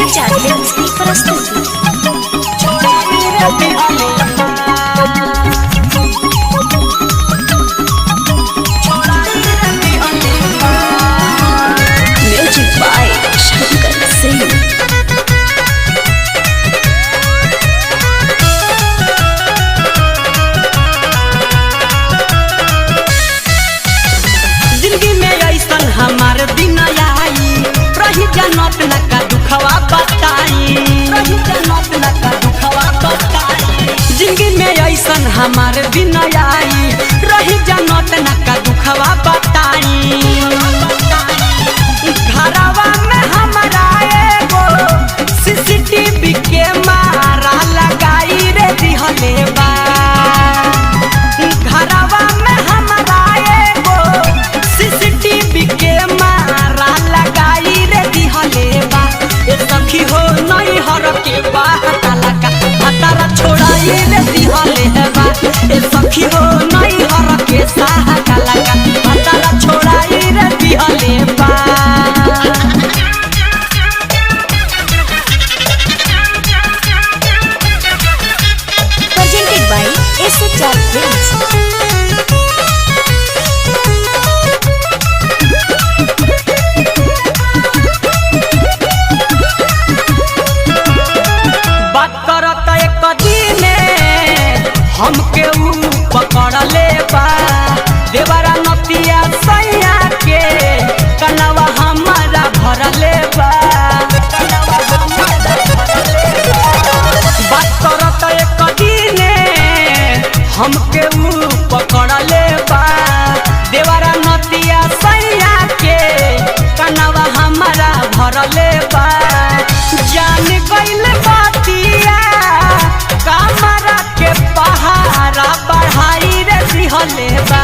Sejati Rizky Prastuti. Music by Shankar Singh. हमार दिन आई रही जनत न का दुखवा बताई, जिंदगी में ऐसन हमार दिन आई रही जनत न का दुखवा बताई। घरवा में हमारा एगो सीसीटीवी के मारा लगाई रे दिहले बा। घरवा में हमारा एगो सीसीटीवी के मारा लगाई रे दिहले बा। ए सखी हो नहीं हर के बात लगा हतारा छोड़ाई रे दिहले बा। ए सखी हो नहीं हर के साथ लगा हतारा छोड़ाई रे दिहले बा। Presented by Sejati Rizky. हमके ऊ पकड़ ले बा देवरा नतिया सैया के कनवा हमारा भर ले बा। बात करत एक दिने हमके ऊ पकड़ ले बा देवरा नतिया सैया के कनवा हमारा भर ले बा। जान गइल बातिया कमरा के पहाड़ा बढ़ाई रे दिहले बा।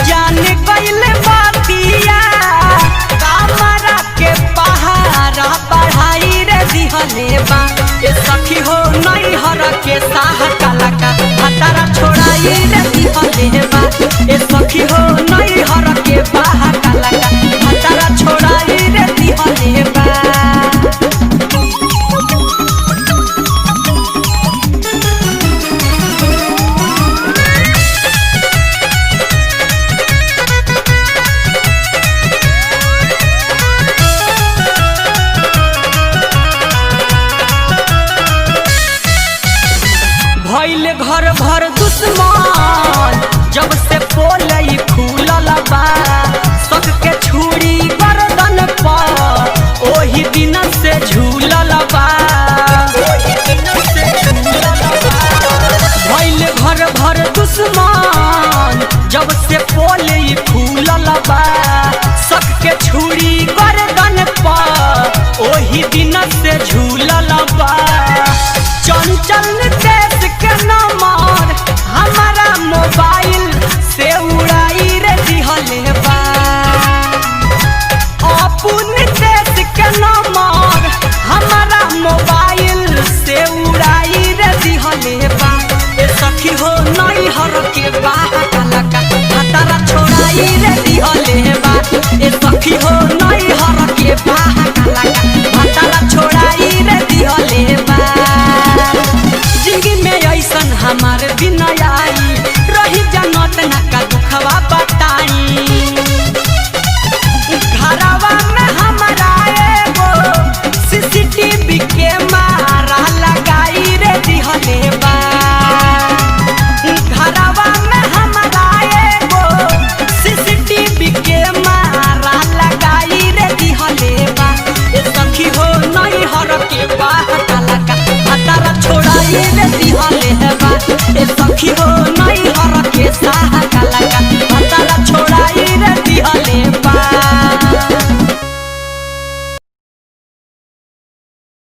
जान गइल बातिया कमरा के पहाड़ा बढ़ाई रे दिहले बा। ए सखी हो नहीं हर के साह कलका हतारा छोड़ाई रे दिहले बा। ए सखी हो नहीं हर के बाह कलका हतारा छोड़ाई रे दिहले बा। भइल घर भर दुश्मन जब से पोलई खुलल बा। सख के छुरी गर्दन पर ओही दिन से झूलल बा। भइल घर भर दुश्मन जब से पोलई खुलल बा। सख के छुरी गर्दन पर ओही दिन से झूलल बा। चंचल देश के नंबर हमारा मोबाइल से उड़ाई रे दिहले बा। अपन देश के नंबर हमारा मोबाइल से उड़ाई रे दिहले बा। ए सखी हो नहीं हर के बात लगा हतारा छोड़ाई रे दिहले बा। ए सखी हो नहीं हर के बात लगा हतारा छोड़ाई रे दिहले बा। जिंदगी में ऐसन हमार दिन आई रही जनत न का दुखवा बताई। घरवा में हमारा एगो सीसीटीवी के मारा लगाई रे दिहले बा। घरवा में हमारा एगो सीसीटीवी के मारा लगाई रे दिहले बा। ए सखी हो नहीं हर के बात लगा हतारा छोड़ाई रे दिहले बा। ए सखी हो